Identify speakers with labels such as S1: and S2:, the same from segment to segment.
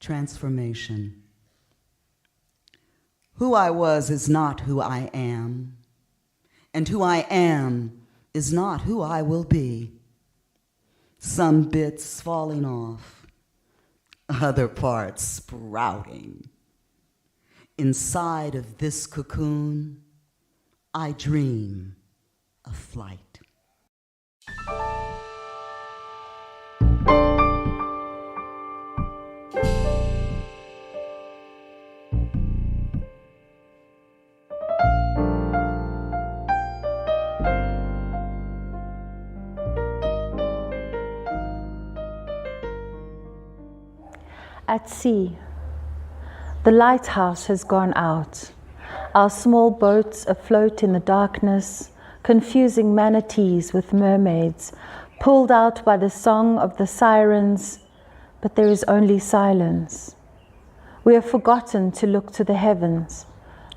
S1: Transformation. Who I was is not who I am, and who I am is not who I will be. Some bits falling off, other parts sprouting. Inside of this cocoon, I dream of flight.
S2: At sea, the lighthouse has gone out. Our small boats afloat in the darkness, confusing manatees with mermaids, pulled out by the song of the sirens, but there is only silence. We have forgotten to look to the heavens.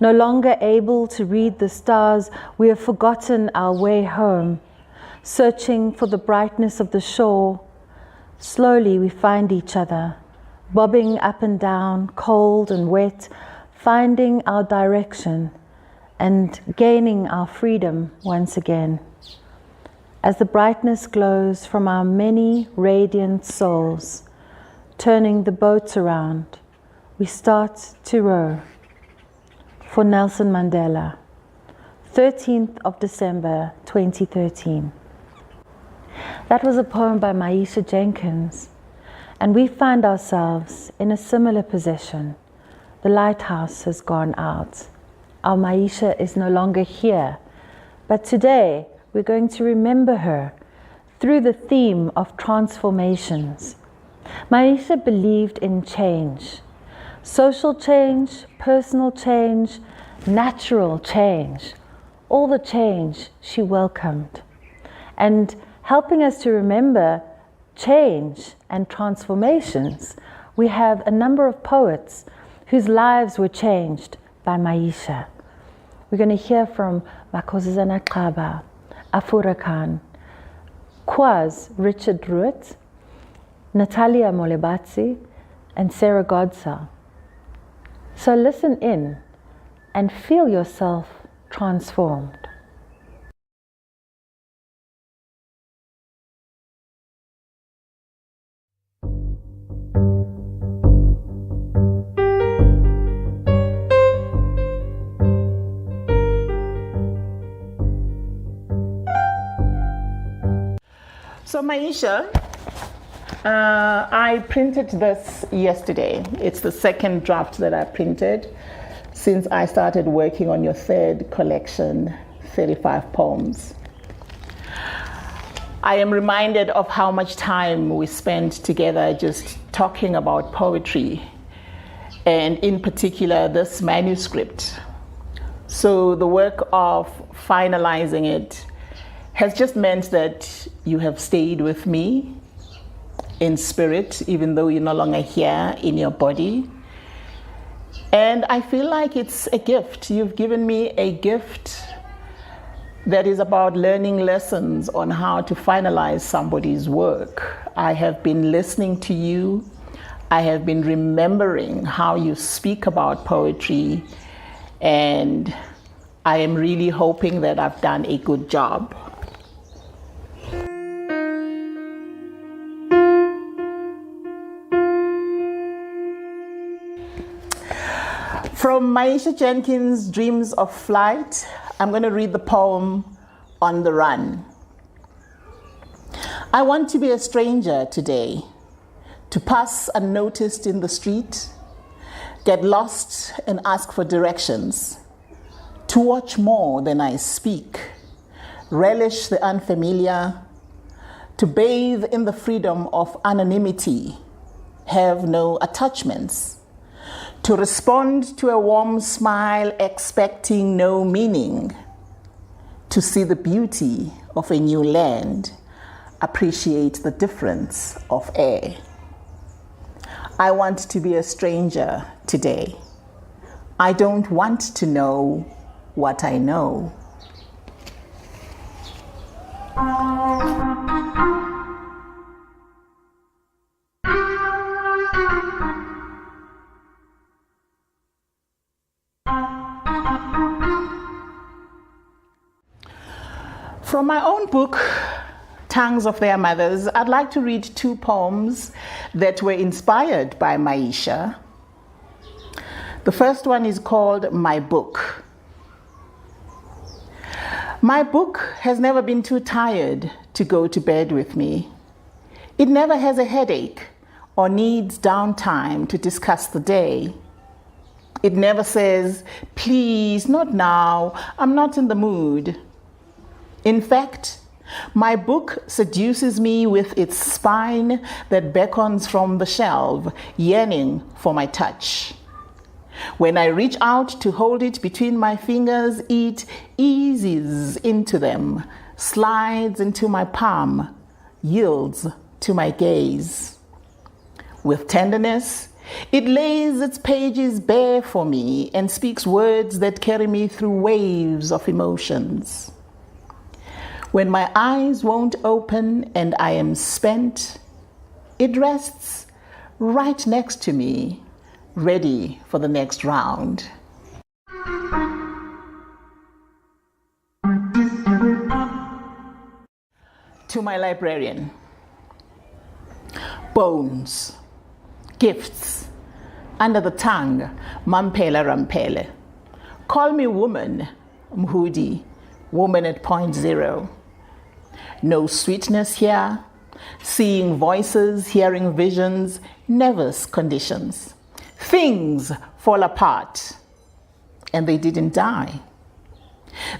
S2: No longer able to read the stars, we have forgotten our way home. Searching for the brightness of the shore, slowly we find each other, bobbing up and down, cold and wet, finding our direction and gaining our freedom once again. As the brightness glows from our many radiant souls, turning the boats around, we start to row. For Nelson Mandela, 13th of December, 2013. That was a poem by Myesha Jenkins. And we find ourselves in a similar position. The lighthouse has gone out. Our Myesha is no longer here. But today, we're going to remember her through the theme of transformations. Myesha believed in change. Social change, personal change, natural change. All the change she welcomed. And helping us to remember change and transformations, we have a number of poets whose lives were changed by Myesha. We're going to hear from Makhosazana Xaba, Afura Khan, Kwaz Richard Root, Natalia Molebatsi, and Sarah Godsell. So listen in and feel yourself transformed.
S3: So Myesha, I printed this yesterday. It's the second draft that I printed since I started working on your third collection, 35 poems. I am reminded of how much time we spent together just talking about poetry, and in particular this manuscript. So the work of finalizing it has just meant that you have stayed with me in spirit, even though you're no longer here in your body. And I feel like it's a gift. You've given me a gift that is about learning lessons on how to finalize somebody's work. I have been listening to you. I have been remembering how you speak about poetry, and I am really hoping that I've done a good job. From Myesha Jenkins' Dreams of Flight, I'm going to read the poem On the Run. I want to be a stranger today, to pass unnoticed in the street, get lost and ask for directions, to watch more than I speak, relish the unfamiliar, to bathe in the freedom of anonymity, have no attachments, to respond to a warm smile expecting no meaning, to see the beauty of a new land, appreciate the difference of air. I want to be a stranger today. I don't want to know what I know. From my own book, Tongues of Their Mothers, I'd like to read 2 poems that were inspired by Myesha. The first one is called My Book. My book has never been too tired to go to bed with me. It never has a headache or needs downtime to discuss the day. It never says, please, not now, I'm not in the mood. In fact, my book seduces me with its spine that beckons from the shelf, yearning for my touch. When I reach out to hold it between my fingers, it eases into them, slides into my palm, yields to my gaze. With tenderness, it lays its pages bare for me and speaks words that carry me through waves of emotions. When my eyes won't open and I am spent, it rests right next to me, ready for the next round. To my librarian. Bones, gifts, under the tongue, mampela rampele. Call me woman, mhudi, woman at 0.0. No sweetness here, seeing voices, hearing visions, nervous conditions. Things fall apart, and they didn't die.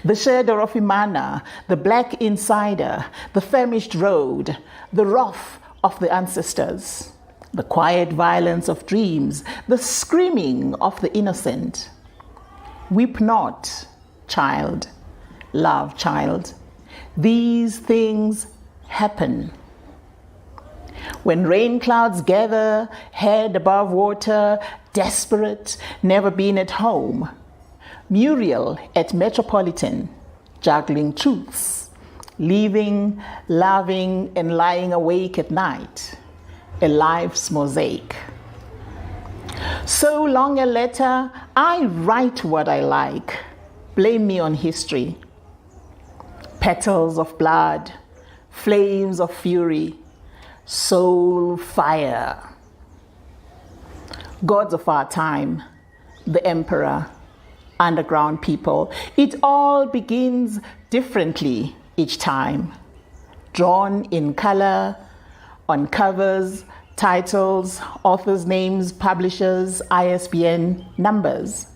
S3: The shadow of Imana, the black insider, the famished road, the wrath of the ancestors, the quiet violence of dreams, the screaming of the innocent. Weep not, child, love, child. These things happen. When rain clouds gather, head above water, desperate, never been at home. Muriel at Metropolitan, juggling truths, leaving, loving, and lying awake at night. A life's mosaic. So long a letter, I write what I like. Blame me on history. Petals of blood, flames of fury, soul fire. Gods of our time, the emperor, underground people, it all begins differently each time. Drawn in color, on covers, titles, authors' names, publishers, ISBN numbers.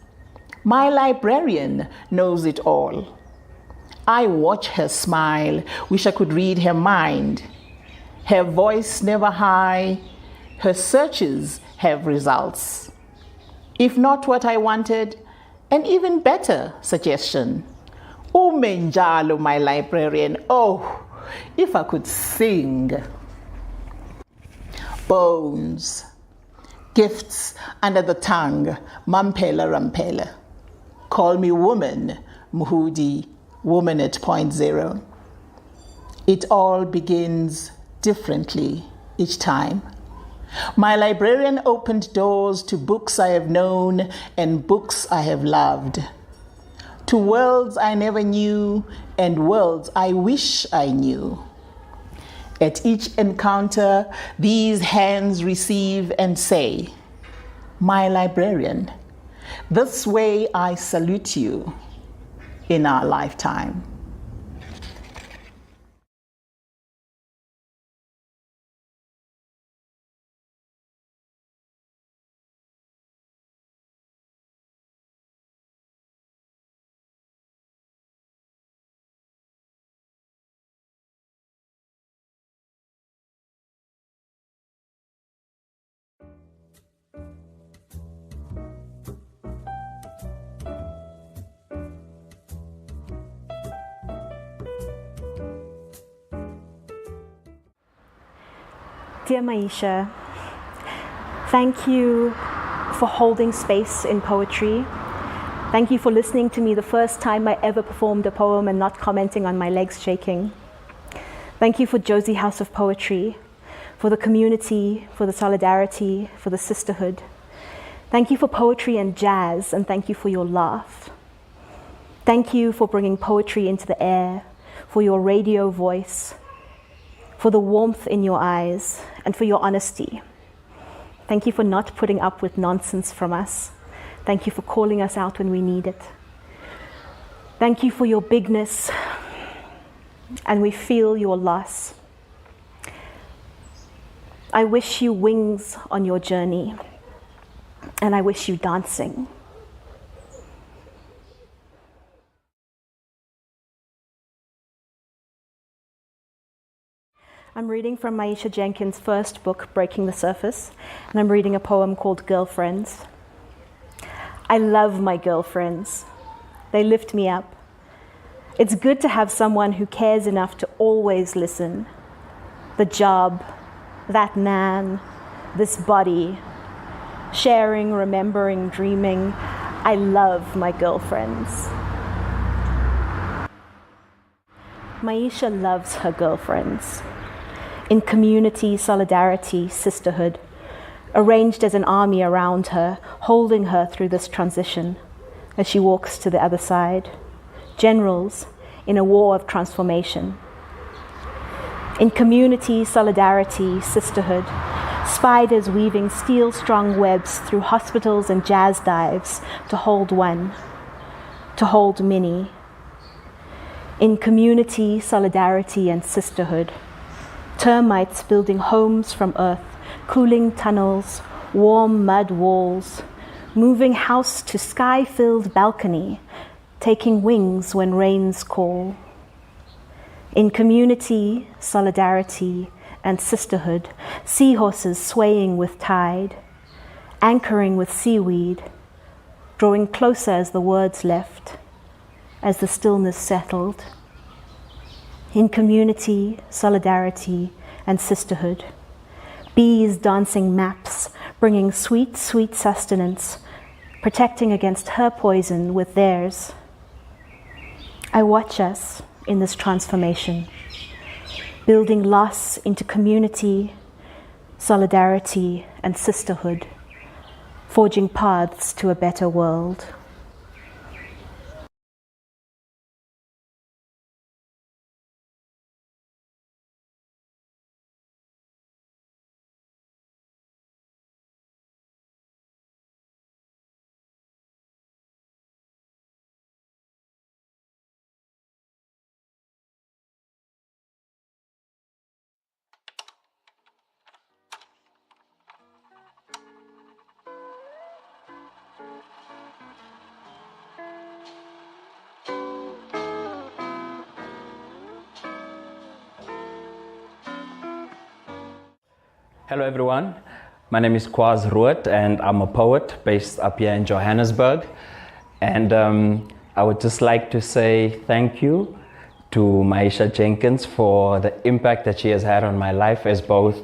S3: My librarian knows it all. I watch her smile, wish I could read her mind. Her voice never high, her searches have results. If not what I wanted, an even better suggestion. Oh, Menjalo, my librarian, oh, if I could sing. Bones, gifts under the tongue, mampela rampela. Call me woman, mhudi, woman at 0.0. It all begins differently each time. My librarian opened doors to books I have known and books I have loved, to worlds I never knew and worlds I wish I knew. At each encounter, these hands receive and say, my librarian, this way I salute you in our lifetime.
S4: Dear Myesha, thank you for holding space in poetry. Thank you for listening to me the first time I ever performed a poem and not commenting on my legs shaking. Thank you for Josie House of Poetry, for the community, for the solidarity, for the sisterhood. Thank you for poetry and jazz, and thank you for your laugh. Thank you for bringing poetry into the air, for your radio voice, for the warmth in your eyes, and for your honesty. Thank you for not putting up with nonsense from us. Thank you for calling us out when we need it. Thank you for your bigness, and we feel your loss. I wish you wings on your journey, and I wish you dancing. I'm reading from Myesha Jenkins' first book, Breaking the Surface, and I'm reading a poem called Girlfriends. I love my girlfriends. They lift me up. It's good to have someone who cares enough to always listen. The job, that man, this body, sharing, remembering, dreaming. I love my girlfriends. Myesha loves her girlfriends. In community, solidarity, sisterhood, arranged as an army around her, holding her through this transition as she walks to the other side. Generals in a war of transformation. In community, solidarity, sisterhood, spiders weaving steel-strung webs through hospitals and jazz dives to hold one, to hold many. In community, solidarity, and sisterhood, termites building homes from earth, cooling tunnels, warm mud walls, moving house to sky-filled balcony, taking wings when rains call. In community, solidarity, and sisterhood, seahorses swaying with tide, anchoring with seaweed, drawing closer as the words left, as the stillness settled. In community, solidarity, and sisterhood, bees dancing maps, bringing sweet, sweet sustenance, protecting against her poison with theirs. I watch us in this transformation, building loss into community, solidarity, and sisterhood, forging paths to a better world.
S5: Hello everyone, my name is Kwaz Root and I'm a poet based up here in Johannesburg, and I would just like to say thank you to Myesha Jenkins for the impact that she has had on my life as both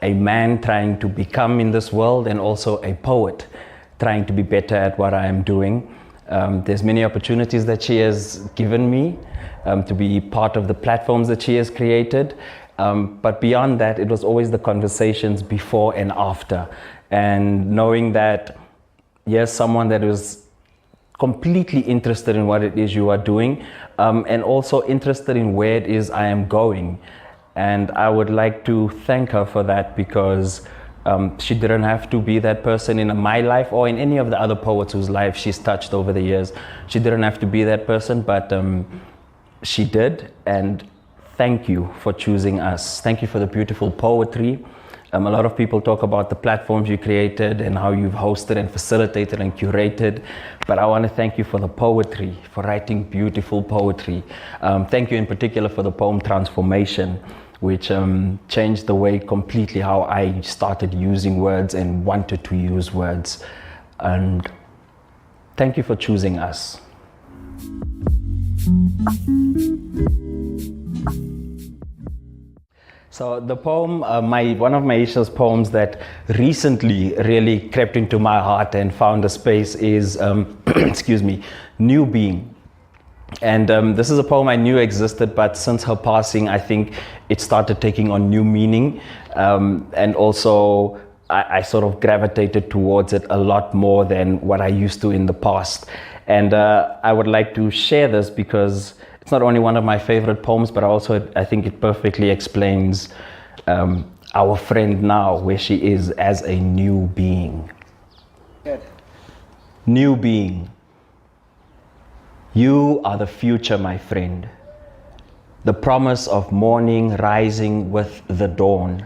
S5: a man trying to become in this world and also a poet trying to be better at what I am doing. There's many opportunities that she has given me to be part of the platforms that she has created. But beyond that, it was always the conversations before and after. And knowing that, yes, someone that is completely interested in what it is you are doing, and also interested in where it is I am going. And I would like to thank her for that, because she didn't have to be that person in my life or in any of the other poets whose lives she's touched over the years. She didn't have to be that person, but she did. And thank you for choosing us. Thank you for the beautiful poetry. A lot of people talk about the platforms you created and how you've hosted and facilitated and curated, but I want to thank you for the poetry, for writing beautiful poetry. Thank you in particular for the poem Transformation, which changed the way completely how I started using words and wanted to use words. And thank you for choosing us. So the poem, one of Myesha's poems that recently really crept into my heart and found a space is, excuse me, New Being. And this is a poem I knew existed, but since her passing, I think it started taking on new meaning. And also, I sort of gravitated towards it a lot more than what I used to in the past. And I would like to share this because It's not only one of my favorite poems, but also I think it perfectly explains our friend now, where she is as a new being.
S6: Good.
S5: New being. You are the future, my friend. The promise of morning rising with the dawn.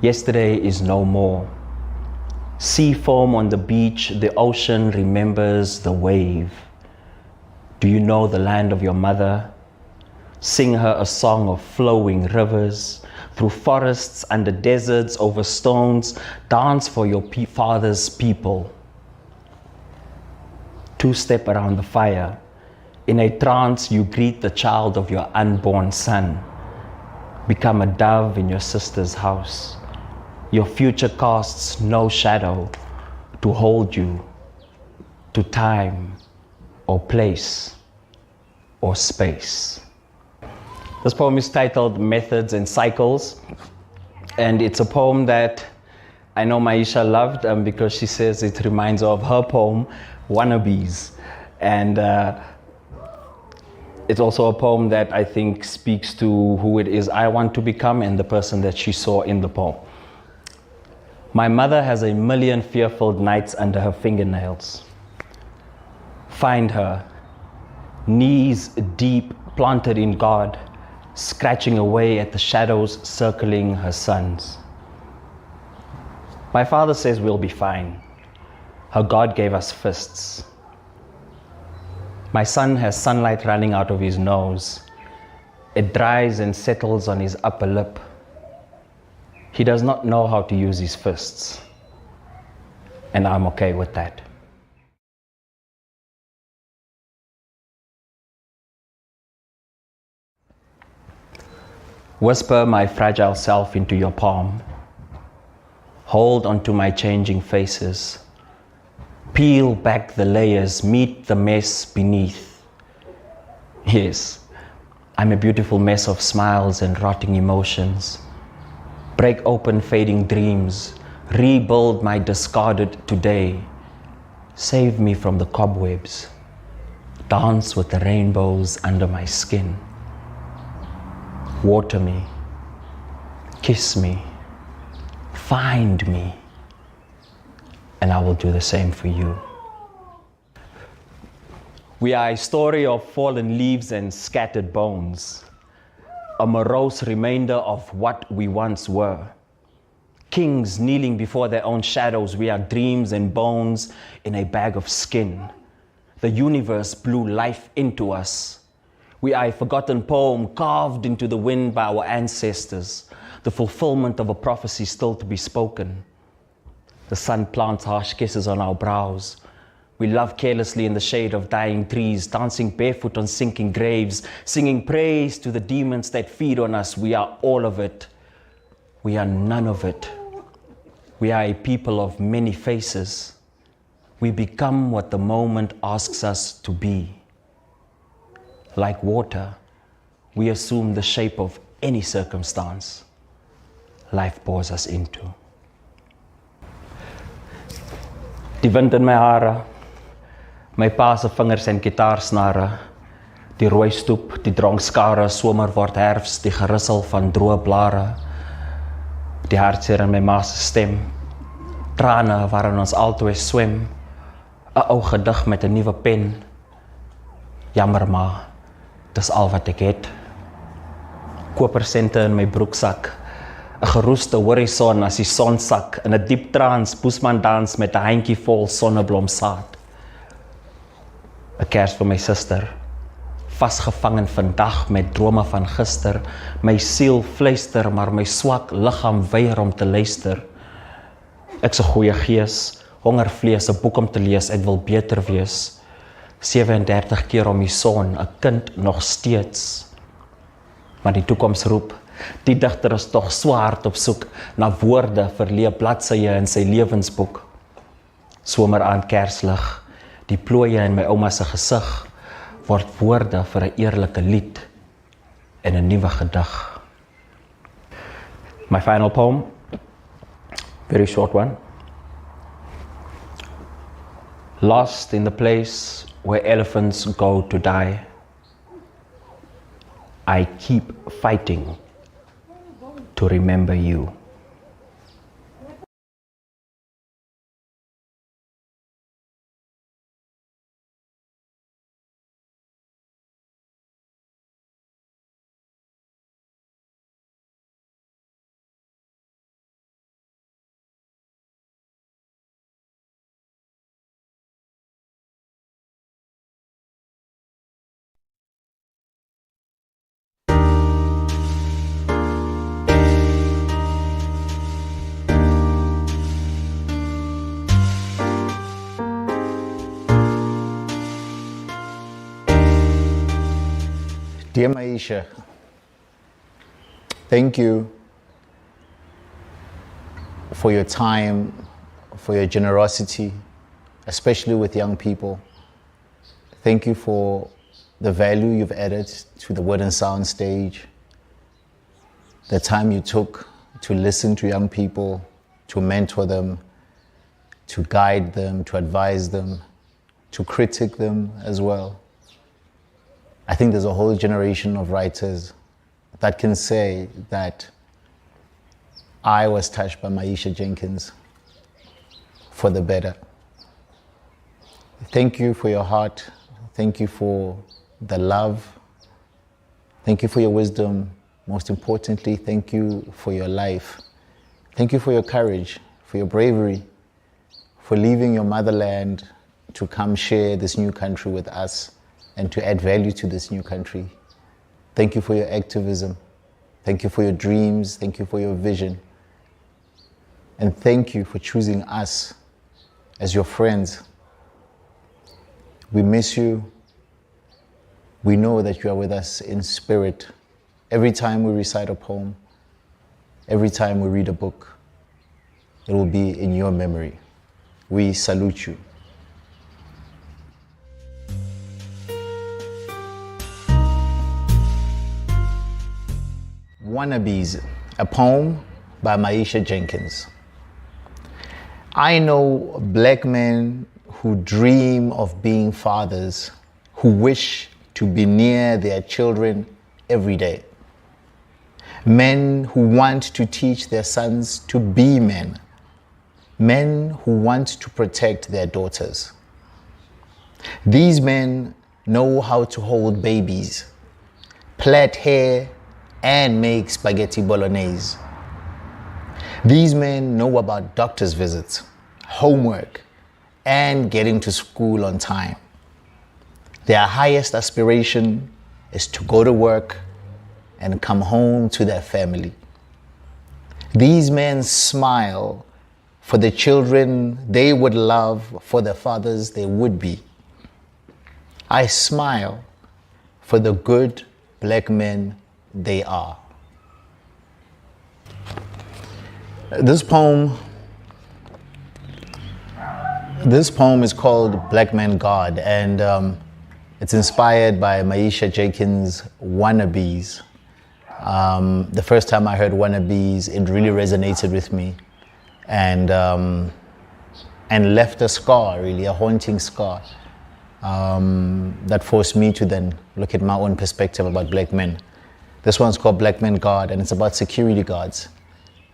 S5: Yesterday is no more. Sea foam on the beach, the ocean remembers the wave. Do you know the land of your mother? Sing her a song of flowing rivers, through forests, under deserts, over stones. Dance for your father's people. Two-step around the fire. In a trance, you greet the child of your unborn son. Become a dove in your sister's house. Your future casts no shadow to hold you to time or place or space. This poem is titled Methods and Cycles, and it's a poem that I know Myesha loved because she says it reminds her of her poem, Wannabes. And it's also a poem that I think speaks to who it is I want to become and the person that she saw in the poem. My mother has a million fear-filled nights under her fingernails. Find her, knees deep, planted in God, scratching away at the shadows circling her sons. My father says we'll be fine. Her God gave us fists. My son has sunlight running out of his nose. It dries and settles on his upper lip. He does not know how to use his fists, and I'm okay with that. Whisper my fragile self into your palm. Hold onto my changing faces. Peel back the layers, meet the mess beneath. Yes, I'm a beautiful mess of smiles and rotting emotions. Break open fading dreams, rebuild my discarded today. Save me from the cobwebs. Dance with the rainbows under my skin. Water me, kiss me, find me, and I will do the same for you. We are a story of fallen leaves and scattered bones, a morose remainder of what we once were. Kings kneeling before their own shadows, we are dreams and bones in a bag of skin. The universe blew life into us. We are a forgotten poem carved into the wind by our ancestors, the fulfillment of a prophecy still to be spoken. The sun plants harsh kisses on our brows. We love carelessly in the shade of dying trees, dancing barefoot on sinking graves, singing praise to the demons that feed on us. We are all of it. We are none of it. We are a people of many faces. We become what the moment asks us to be. Like water, we assume the shape of any circumstance life pours us into. Die wind in my hare, my pa se vingers en gitaarsnare, die rooi stoep, die dronkskare, somer word herfst, die gerissel van droë blare, die hartseer in my ma se stem, trane waarin ons altyd swem, 'n ou gedig met 'n nuwe pen. Jammer ma, dis al wat ek het. Kopersente in my broeksak, 'n geroeste horison as die son sak, in 'n diep trance poesman dans met 'n handjie vol sonneblomsaad. 'n Kers vir my suster, vasgevang in vandag met drome van gister, my siel fluister, maar my swak liggaam weier om te luister. Ek's 'n goeie gees, hongervlees, 'n boek om te lees, ek wil beter wees. 37 keer om die son, 'n kind nog steeds. Maar die toekoms roep, die digter is tog swaard op soek na woorde vir leë bladsye in sy lewensboek. Somer aan kerslig, die plooie in my ouma se gesig, word woorde vir 'n eerlike lied en 'n nuwe gedig. My final poem, very short one. Lost in the place where elephants go to die. I keep fighting to remember you.
S6: Dear Myesha, thank you for your time, for your generosity, especially with young people. Thank you for the value you've added to the Word and Sound stage, the time you took to listen to young people, to mentor them, to guide them, to advise them, to critique them as well. I think there's a whole generation of writers that can say that I was touched by Myesha Jenkins for the better. Thank you for your heart. Thank you for the love. Thank you for your wisdom. Most importantly, thank you for your life. Thank you for your courage, for your bravery, for leaving your motherland to come share this new country with us and to add value to this new country. Thank you for your activism. Thank you for your dreams. Thank you for your vision. And thank you for choosing us as your friends. We miss you. We know that you are with us in spirit. Every time we recite a poem, every time we read a book, it will be in your memory. We salute you. Wannabes, a poem by Myesha Jenkins. I know black men who dream of being fathers, who wish to be near their children every day. Men who want to teach their sons to be men. Men who want to protect their daughters. These men know how to hold babies, plait hair, and make spaghetti bolognese. These men know about doctor's visits, homework, and getting to school on time. Their highest aspiration is to go to work and come home to their family. These men smile for the children they would love, for the fathers they would be. I smile for the good black men they are. This poem is called Black Man God, and it's inspired by Myesha Jenkins' Wannabes. The first time I heard Wannabes, it really resonated with me, and left a scar, really, a haunting scar, that forced me to then look at my own perspective about black men. This one's called Black Man God, and it's about security guards.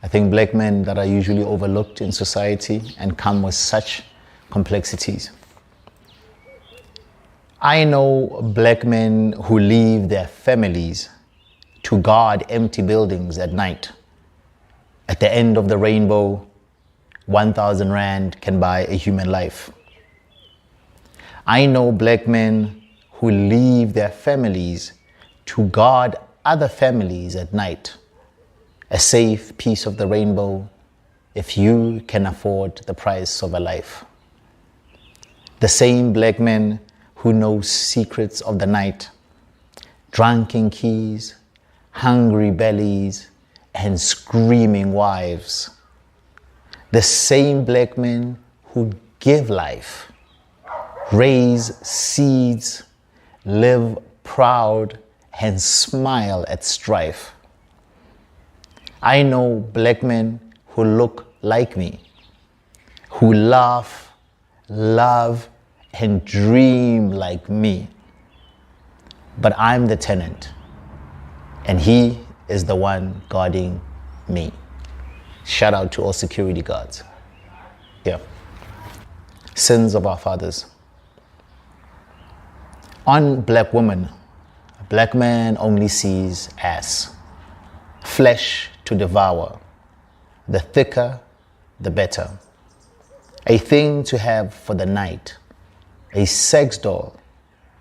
S6: I think black men that are usually overlooked in society and come with such complexities. I know black men who leave their families to guard empty buildings at night. At the end of the rainbow, 1,000 rand can buy a human life. I know black men who leave their families to guard other families at night. A safe piece of the rainbow if you can afford the price of a life. The same black men who know secrets of the night, drunken keys, hungry bellies, and screaming wives. The same black men who give life, raise seeds, live proud, and smile at strife. I know black men who look like me, who laugh, love, and dream like me. But I'm the tenant. and He is the one guarding me. Shout out to all security guards. Yeah. Sins of our fathers. On black woman, a black man only sees ass, flesh to devour, the thicker, the better. A thing to have for the night, a sex doll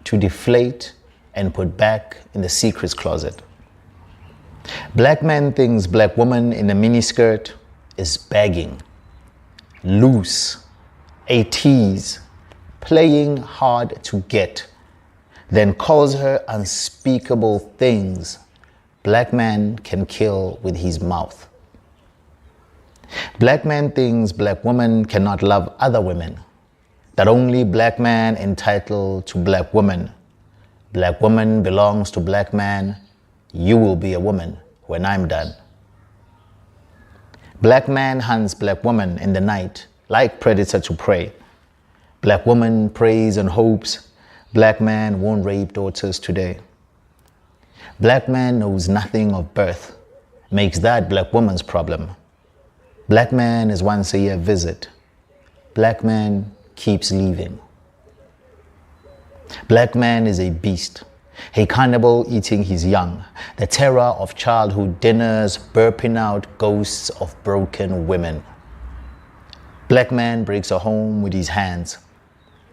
S6: to deflate and put back in the secrets closet. Black man thinks black woman in a miniskirt is begging, loose, a tease, playing hard to get, then calls her unspeakable things black man can kill with his mouth. Black man thinks black woman cannot love other women, that only black man entitled to black woman. Black woman belongs to black man. You will be a woman when I'm done. Black man hunts black woman in the night like predator to prey. Black woman prays and hopes black man won't rape daughters today. Black man knows nothing of birth, makes that black woman's problem. Black man is once a year visit. Black man keeps leaving. Black man is a beast, a cannibal eating his young, the terror of childhood dinners, burping out ghosts of broken women. Black man breaks a home with his hands,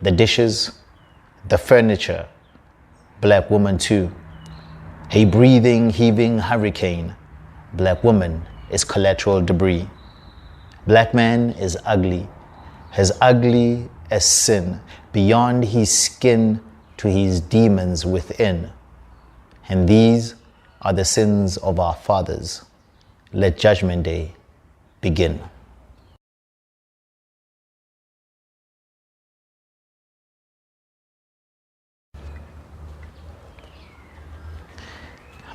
S6: the dishes, the furniture. Black woman too, a breathing, heaving hurricane. Black woman is collateral debris. Black man is ugly, as ugly as sin, beyond his skin to his demons within. And these are the sins of our fathers. Let Judgment Day begin.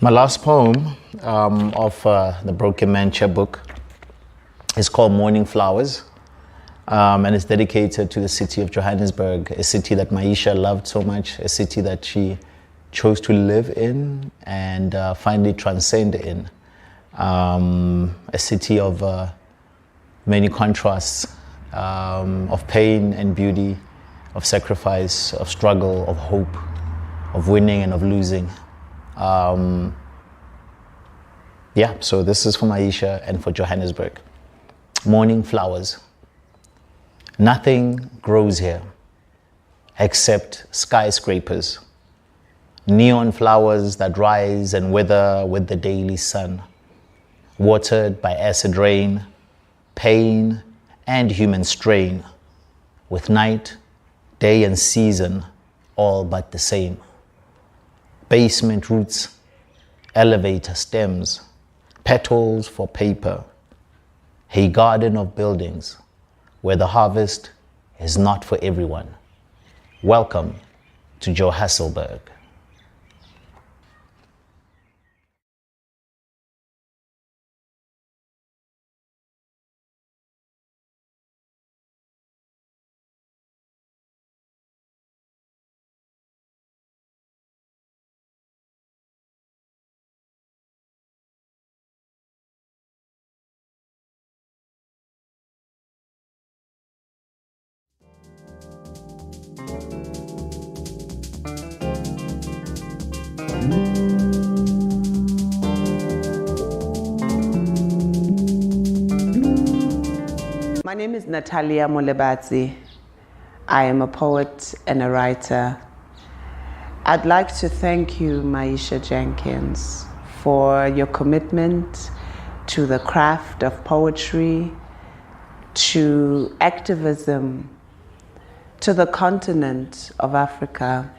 S6: My last poem of the Broken Man chapbook is called Morning Flowers, and it's dedicated to the city of Johannesburg, a city that Myesha loved so much, a city that she chose to live in and finally transcend in, a city of many contrasts, of pain and beauty, of sacrifice, of struggle, of hope, of winning and of losing. So this is for Myesha and for Johannesburg. Morning flowers. Nothing grows here except skyscrapers, neon flowers that rise and wither with the daily sun, watered by acid rain, pain, and human strain, with night, day, and season all but the same. Basement roots, elevator stems, petals for paper, a garden of buildings where the harvest is not for everyone. Welcome to Johannesburg.
S7: My name is Natalia Molebatsi. I am a poet and a writer. I'd like to thank you, Myesha Jenkins, for your commitment to the craft of poetry, to activism, to the continent of Africa,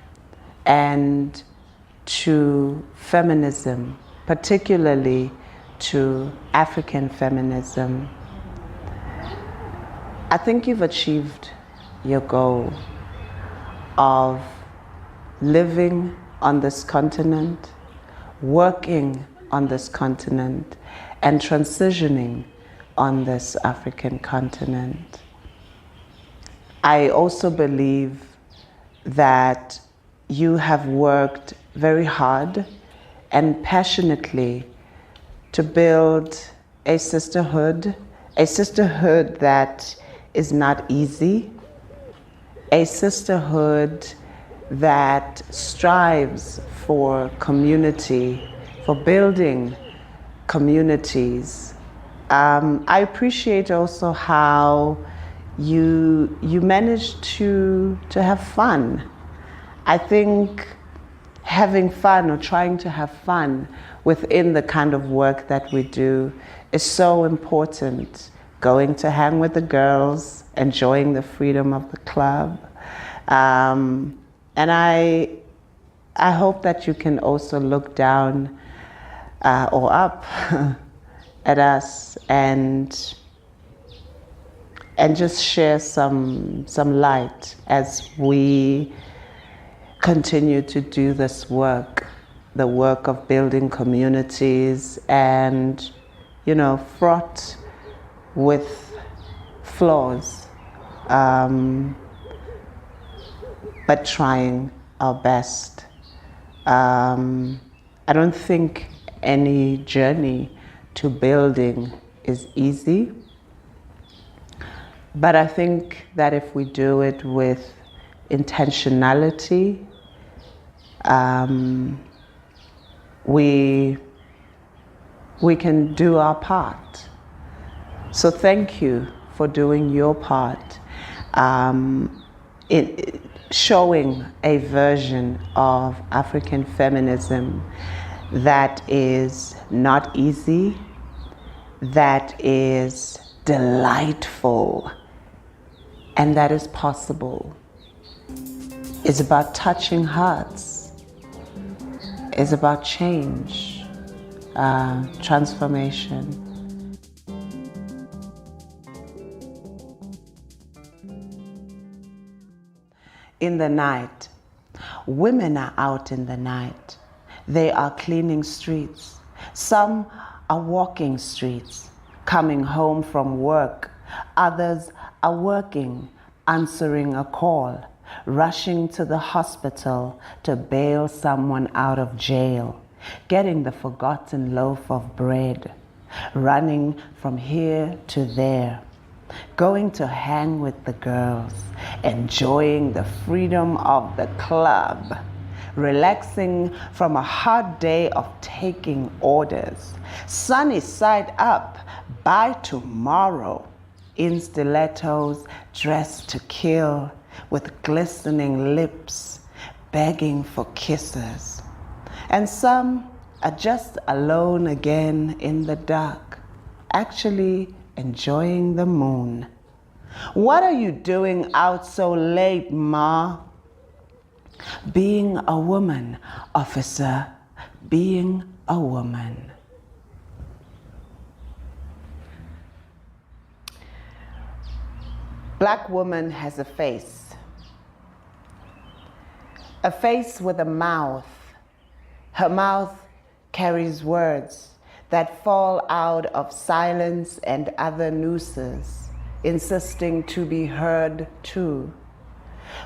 S7: and to feminism, particularly to African feminism. I think you've achieved your goal of living on this continent, working on this continent, and transitioning on this African continent. I also believe that you have worked very hard and passionately to build a sisterhood that is not easy, a sisterhood that strives for community, for building communities. I appreciate also how you managed to have fun. I think having fun or trying to have fun within the kind of work that we do is so important. Going to hang with the girls, enjoying the freedom of the club. And I hope that you can also look down or up at us and just share some light as we continue to do this work, the work of building communities and, fraught with flaws, but trying our best. I don't think any journey to building is easy, but I think that if we do it with intentionality, we can do our part. So thank you for doing your part in showing a version of African feminism that is not easy, that is delightful, and that is possible. It's about touching hearts. It's about change, transformation. In the night, women are out in the night. They are cleaning streets. Some are walking streets, coming home from work. Others are working, answering a call, rushing to the hospital to bail someone out of jail, getting the forgotten loaf of bread, running from here to there, going to hang with the girls, enjoying the freedom of the club, relaxing from a hard day of taking orders, sunny side up by tomorrow, in stilettos, dressed to kill, with glistening lips, begging for kisses. And some are just alone again in the dark, actually enjoying the moon. What are you doing out so late, Ma? Being a woman, officer, being a woman. Black woman has a face with a mouth. Her mouth carries words that fall out of silence and other nooses, insisting to be heard too.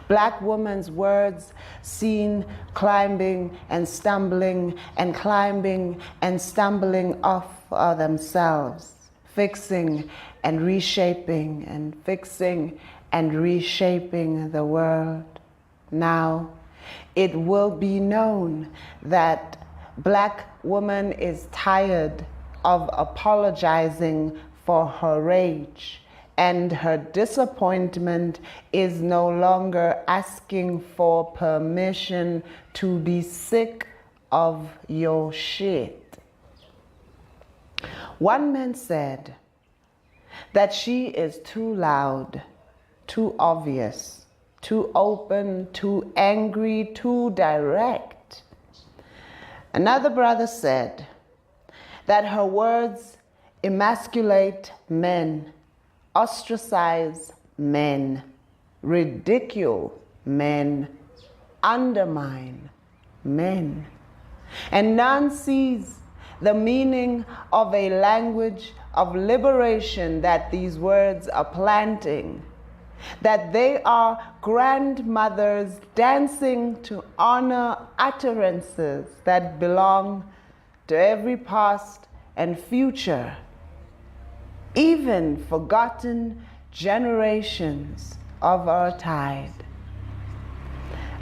S7: Black woman's words seen climbing and stumbling and climbing and stumbling off of themselves, fixing and reshaping and fixing and reshaping the world. Now, it will be known that Black woman is tired of apologizing for her rage, and her disappointment is no longer asking for permission to be sick of your shit. One man said that she is too loud, too obvious, too open, too angry, too direct. Another brother said that her words emasculate men, ostracize men, ridicule men, undermine men. And none sees the meaning of a language of liberation that these words are planting, that they are grandmothers dancing to honor utterances that belong to every past and future, even forgotten generations of our tide.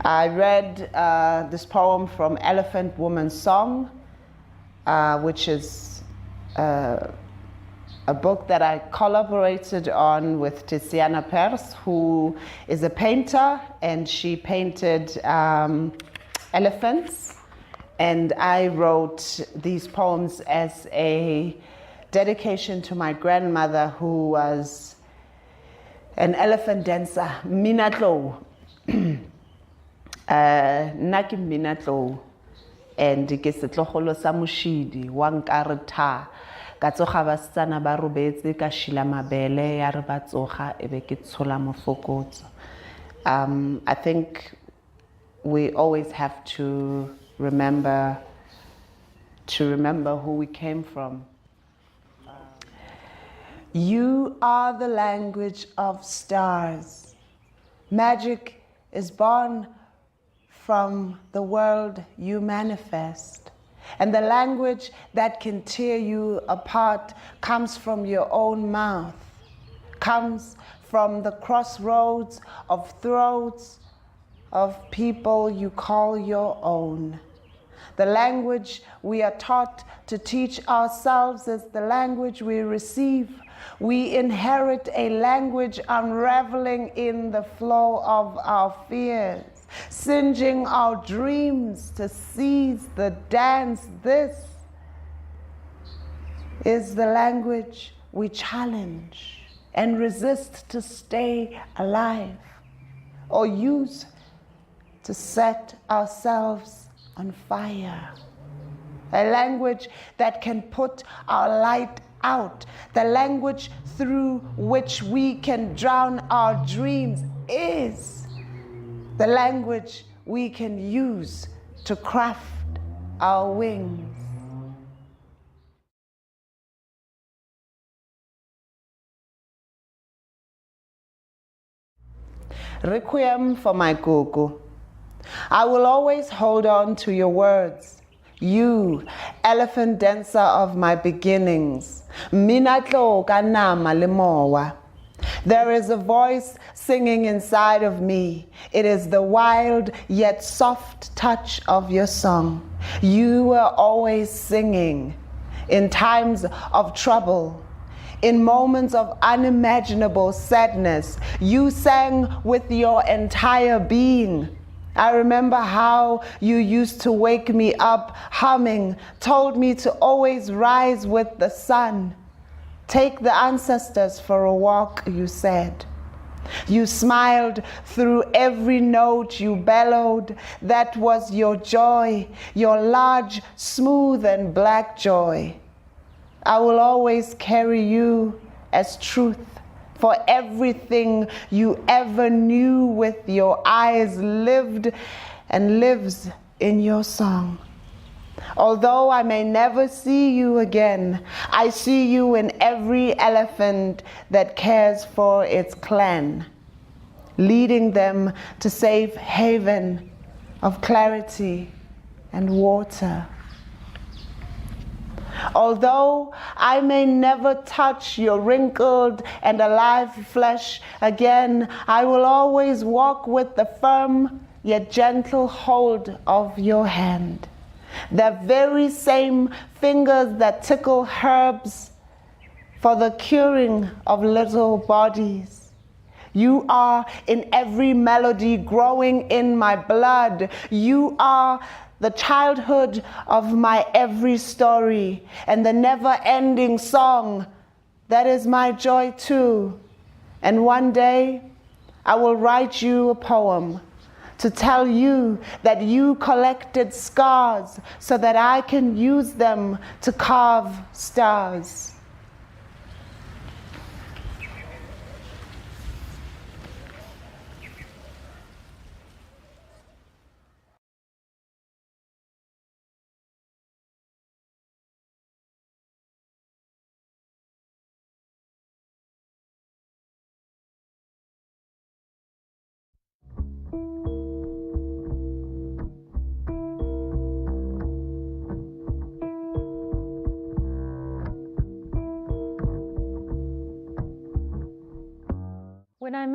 S7: I read this poem from Elephant Woman's Song, which is a book that I collaborated on with Tiziana Pers, who is a painter, and she painted elephants. And I wrote these poems as a dedication to my grandmother, who was an elephant dancer, Minatlo. Naki Minatlo, and ke setlogolo sa moshidi wa nkareta ka tsoga basetsana ba robetse ka shila mabele ya re ba tsoga e be ke tshola mofokotso. I think we always have to remember who we came from. You are the language of stars. Magic is born from the world you manifest. And the language that can tear you apart comes from your own mouth, comes from the crossroads of throats of people you call your own. The language we are taught to teach ourselves is the language we receive. We inherit a language unraveling in the flow of our fears, singeing our dreams to seize the dance. This is the language we challenge and resist to stay alive, or use to set ourselves on fire. A language that can put our light out, the language through which we can drown our dreams, is the language we can use to craft our wings. Requiem for my Gugu. I will always hold on to your words. You, elephant dancer of my beginnings. Minatlo kanama limowa. There is a voice singing inside of me. It is the wild yet soft touch of your song. You were always singing in times of trouble. In moments of unimaginable sadness, you sang with your entire being. I remember how you used to wake me up humming, told me to always rise with the sun. Take the ancestors for a walk, you said. You smiled through every note you bellowed. That was your joy, your large, smooth and black joy. I will always carry you as truth, for everything you ever knew with your eyes lived and lives in your song. Although I may never see you again, I see you in every elephant that cares for its clan, leading them to safe haven of clarity and water. Although I may never touch your wrinkled and alive flesh again, I will always walk with the firm yet gentle hold of your hand. The very same fingers that tickle herbs for the curing of little bodies. You are in every melody growing in my blood. You are the childhood of my every story and the never-ending song that is my joy too. And one day I will write you a poem to tell you that you collected scars so that I can use them to carve stars.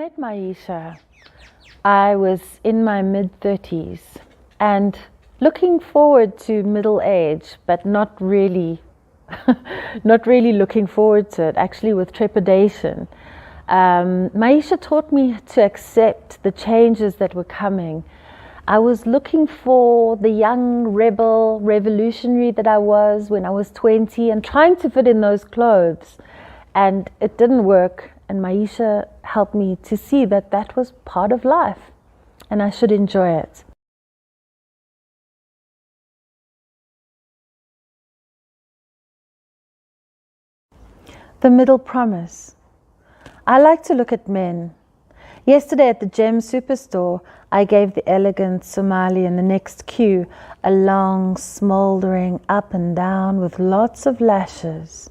S2: met Myesha, I was in my mid-30s and looking forward to middle age, but not really looking forward to it, actually with trepidation. Myesha taught me to accept the changes that were coming. I was looking for the young rebel, revolutionary that I was when I was 20 and trying to fit in those clothes. And it didn't work. And Myesha helped me to see that that was part of life and I should enjoy it. The middle promise. I like to look at men. Yesterday at the Gem Superstore, I gave the elegant Somali in the next queue a long, smouldering up and down with lots of lashes.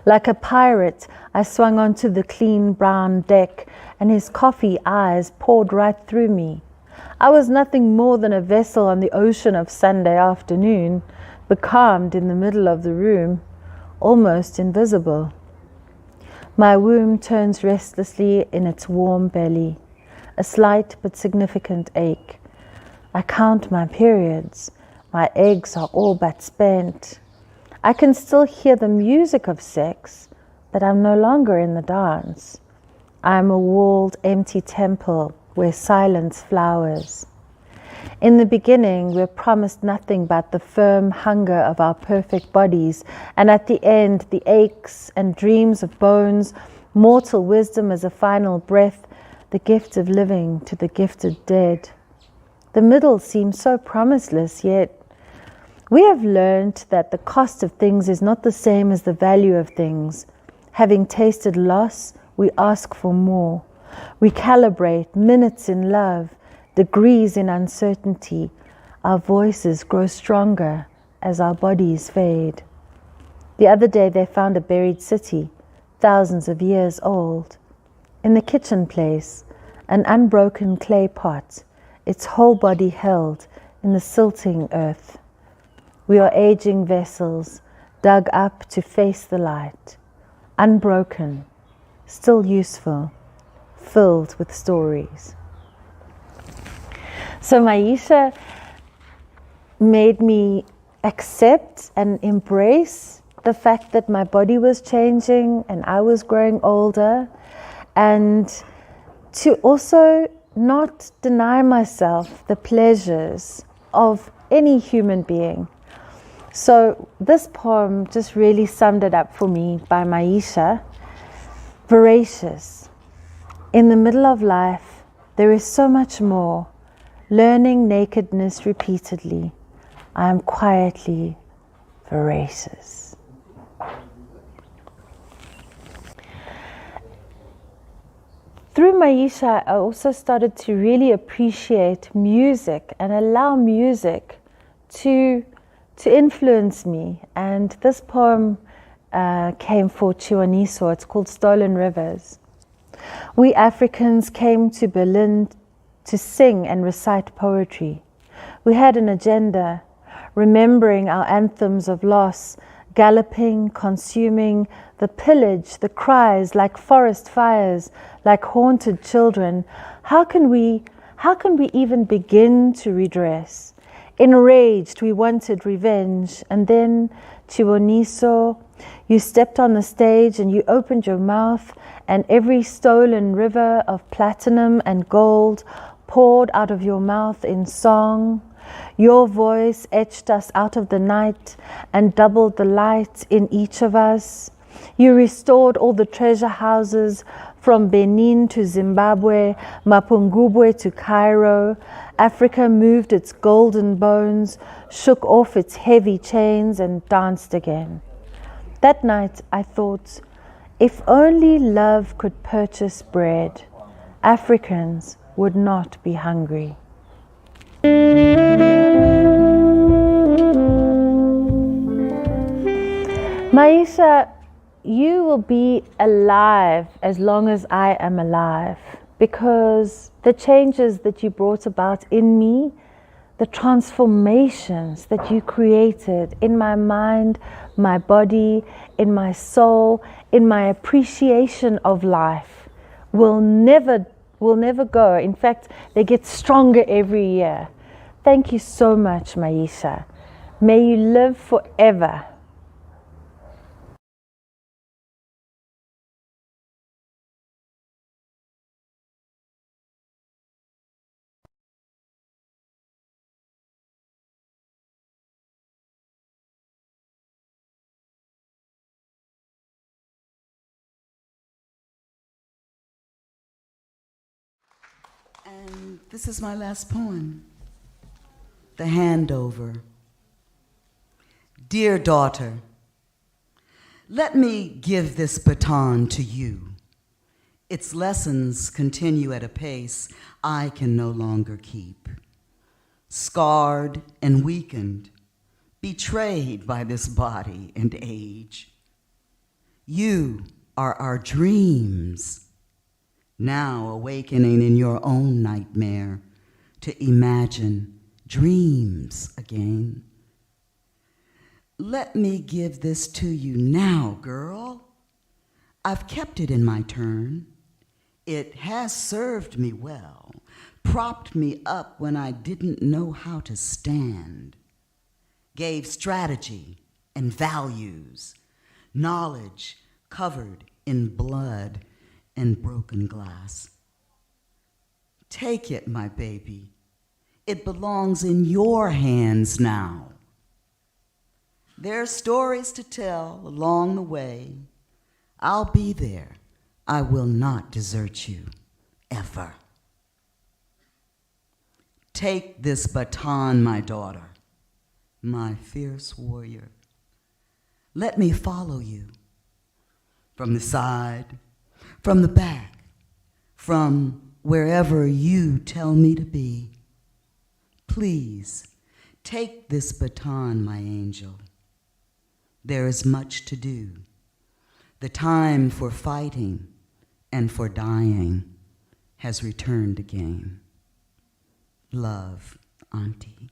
S2: Like a pirate, I swung onto the clean brown deck and his coffee eyes poured right through me. I was nothing more than a vessel on the ocean of Sunday afternoon, becalmed in the middle of the room, almost invisible. My womb turns restlessly in its warm belly, a slight but significant ache. I count my periods. My eggs are all but spent. I can still hear the music of sex, but I'm no longer in the dance. I'm a walled, empty temple where silence flowers. In the beginning, we're promised nothing but the firm hunger of our perfect bodies, and at the end, the aches and dreams of bones, mortal wisdom as a final breath, the gift of living to the gifted dead. The middle seems so promiseless, yet we have learned that the cost of things is not the same as the value of things. Having tasted loss, we ask for more. We calibrate minutes in love, degrees in uncertainty. Our voices grow stronger as our bodies fade. The other day they found a buried city, thousands of years old. In the kitchen place, an unbroken clay pot, its whole body held in the silting earth. We are aging vessels, dug up to face the light, unbroken, still useful, filled with stories. So Myesha made me accept and embrace the fact that my body was changing and I was growing older, and to also not deny myself the pleasures of any human being. So this poem just really summed it up for me by Myesha. Voracious. In the middle of life, there is so much more. Learning nakedness repeatedly, I am quietly voracious. Through Myesha, I also started to really appreciate music and allow music to influence me. And this poem came for Chiwaniso. It's called Stolen Rivers. We Africans came to Berlin to sing and recite poetry. We had an agenda, remembering our anthems of loss, galloping, consuming, the pillage, the cries like forest fires, like haunted children. How can we even begin to redress? Enraged, we wanted revenge. And then, Chiwaniso, you stepped on the stage and you opened your mouth, and every stolen river of platinum and gold poured out of your mouth in song. Your voice etched us out of the night and doubled the light in each of us. You restored all the treasure houses from Benin to Zimbabwe, Mapungubwe to Cairo. Africa moved its golden bones, shook off its heavy chains and danced again. That night I thought, if only love could purchase bread, Africans would not be hungry. Myesha, you will be alive as long as I am alive, because the changes that you brought about in me, the transformations that you created in my mind, my body, in my soul, in my appreciation of life, will never will never go. In fact, they get stronger every year. Thank you so much, Myesha. May you live forever.
S1: And this is my last poem, The Handover. Dear daughter, let me give this baton to you. Its lessons continue at a pace I can no longer keep. Scarred and weakened, betrayed by this body and age. You are our dreams, now awakening in your own nightmare to imagine dreams again. Let me give this to you now, girl. I've kept it in my turn. It has served me well, propped me up when I didn't know how to stand, gave strategy and values, knowledge covered in blood and broken glass. Take it, my baby. It belongs in your hands now. There are stories to tell along the way. I'll be there. I will not desert you, ever. Take this baton, my daughter, my fierce warrior. Let me follow you from the side, from the back, from wherever you tell me to be. Please, take this baton, my angel. There is much to do. The time for fighting and for dying has returned again. Love, Auntie.